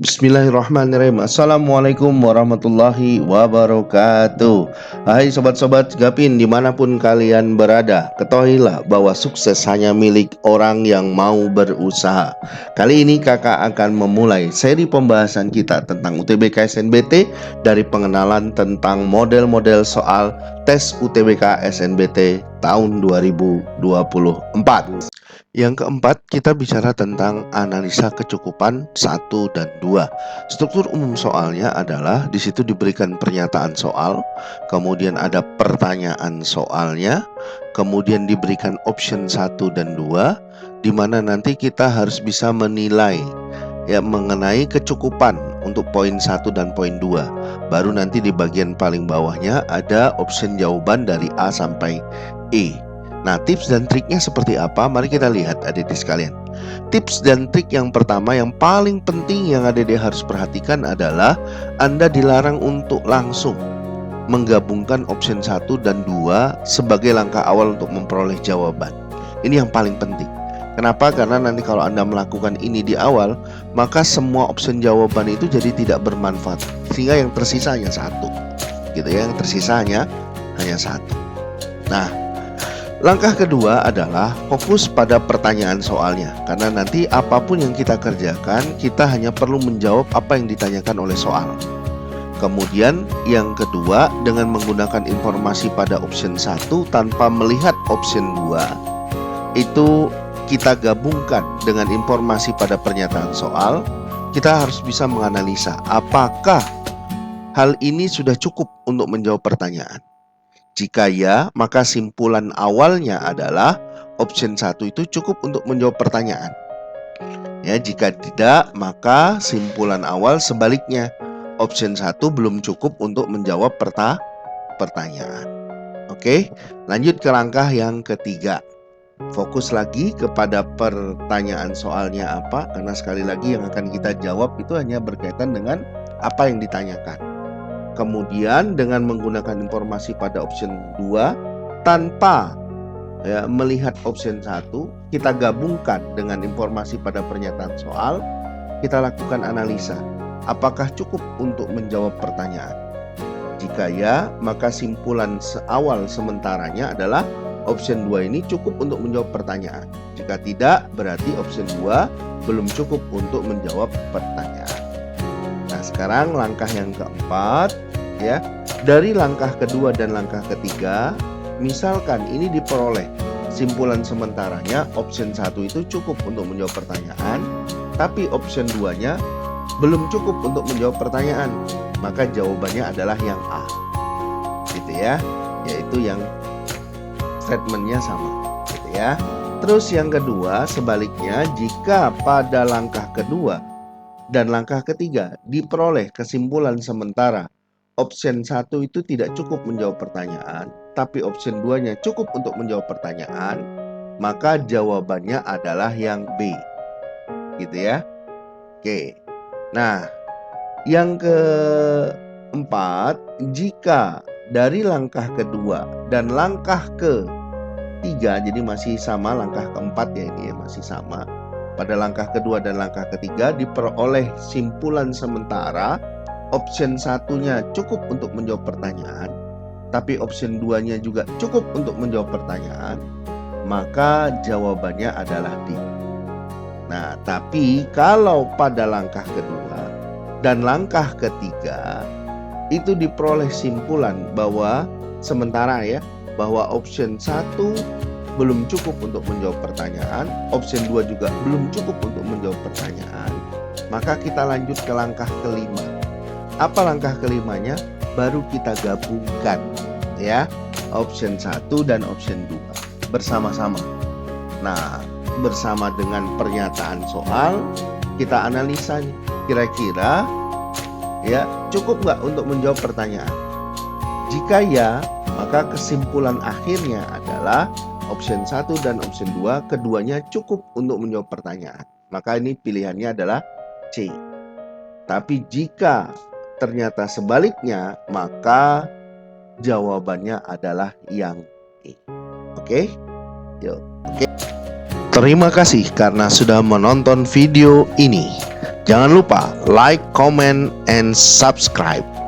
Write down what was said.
Bismillahirrahmanirrahim. Assalamualaikum warahmatullahi wabarakatuh. Hai sobat-sobat Gapin dimanapun kalian berada, ketahuilah bahwa sukses hanya milik orang yang mau berusaha. Kali ini kakak akan memulai seri pembahasan kita tentang UTBK SNBT dari pengenalan tentang model-model soal tes UTBK SNBT tahun 2024. Yang keempat, kita bicara tentang analisa kecukupan 1 dan 2. Struktur umum soalnya adalah di situ diberikan pernyataan soal, kemudian ada pertanyaan soalnya, kemudian diberikan option 1 dan 2, di mana nanti kita harus bisa menilai mengenai kecukupan untuk poin 1 dan poin 2. Baru nanti di bagian paling bawahnya ada option jawaban dari A sampai E. Nah, tips dan triknya seperti apa? Mari kita lihat adik-adik sekalian. Tips dan trik yang pertama yang paling penting yang adik-adik harus perhatikan adalah Anda dilarang untuk langsung menggabungkan option 1 dan 2 sebagai langkah awal untuk memperoleh jawaban. Ini yang paling penting. Kenapa? Karena nanti kalau Anda melakukan ini di awal, maka semua option jawaban itu jadi tidak bermanfaat. Sehingga yang tersisa hanya satu. Gitu ya, yang tersisa hanya satu. Nah, langkah kedua adalah fokus pada pertanyaan soalnya. Karena nanti apapun yang kita kerjakan, kita hanya perlu menjawab apa yang ditanyakan oleh soal. Kemudian yang kedua, dengan menggunakan informasi pada option 1 tanpa melihat option 2, itu kita gabungkan dengan informasi pada pernyataan soal. Kita harus bisa menganalisa apakah hal ini sudah cukup untuk menjawab pertanyaan. Jika ya, maka simpulan awalnya adalah option 1 itu cukup untuk menjawab pertanyaan. Ya, jika tidak, maka simpulan awal sebaliknya. Option 1 belum cukup untuk menjawab pertanyaan. Oke, lanjut ke langkah yang ketiga. Fokus lagi kepada pertanyaan soalnya apa, karena sekali lagi yang akan kita jawab itu hanya berkaitan dengan apa yang ditanyakan. Kemudian dengan menggunakan informasi pada option 2 tanpa melihat option 1, kita gabungkan dengan informasi pada pernyataan soal, kita lakukan analisa. Apakah cukup untuk menjawab pertanyaan? Jika ya, maka simpulan awal sementaranya adalah option 2 ini cukup untuk menjawab pertanyaan. Jika tidak, berarti option 2 belum cukup untuk menjawab pertanyaan. Nah, sekarang langkah yang keempat, ya. Dari langkah kedua dan langkah ketiga, misalkan ini diperoleh simpulan sementaranya option 1 itu cukup untuk menjawab pertanyaan, tapi option 2-nya belum cukup untuk menjawab pertanyaan, maka jawabannya adalah yang A. Gitu ya. Yaitu yang statementnya sama, gitu ya. Terus yang kedua, sebaliknya, jika pada langkah kedua dan langkah ketiga diperoleh kesimpulan sementara option 1 itu tidak cukup menjawab pertanyaan, tapi option 2-nya cukup untuk menjawab pertanyaan, maka jawabannya adalah yang B. Gitu ya. Oke. Nah, yang keempat, jika dari langkah kedua dan langkah ketiga, jadi masih sama langkah keempat ya ini ya, masih sama. Pada langkah kedua dan langkah ketiga diperoleh simpulan sementara option 1-nya cukup untuk menjawab pertanyaan, tapi option 2-nya juga cukup untuk menjawab pertanyaan, maka jawabannya adalah D. Nah, tapi kalau pada langkah kedua dan langkah ketiga itu diperoleh simpulan bahwa sementara ya, bahwa option 1 belum cukup untuk menjawab pertanyaan, option 2 juga belum cukup untuk menjawab pertanyaan, maka kita lanjut ke langkah kelima. Apa langkah kelimanya? Baru kita gabungkan ya, option 1 dan option 2 bersama-sama. Nah, bersama dengan pernyataan soal, kita analisa nih, kira-kira ya cukup nggak untuk menjawab pertanyaan. Jika ya, maka kesimpulan akhirnya adalah option 1 dan option 2 keduanya cukup untuk menjawab pertanyaan. Maka ini pilihannya adalah C. Tapi jika ternyata sebaliknya, maka jawabannya adalah yang E. Oke? Yuk. Oke. Terima kasih karena sudah menonton video ini. Jangan lupa like, comment, and subscribe.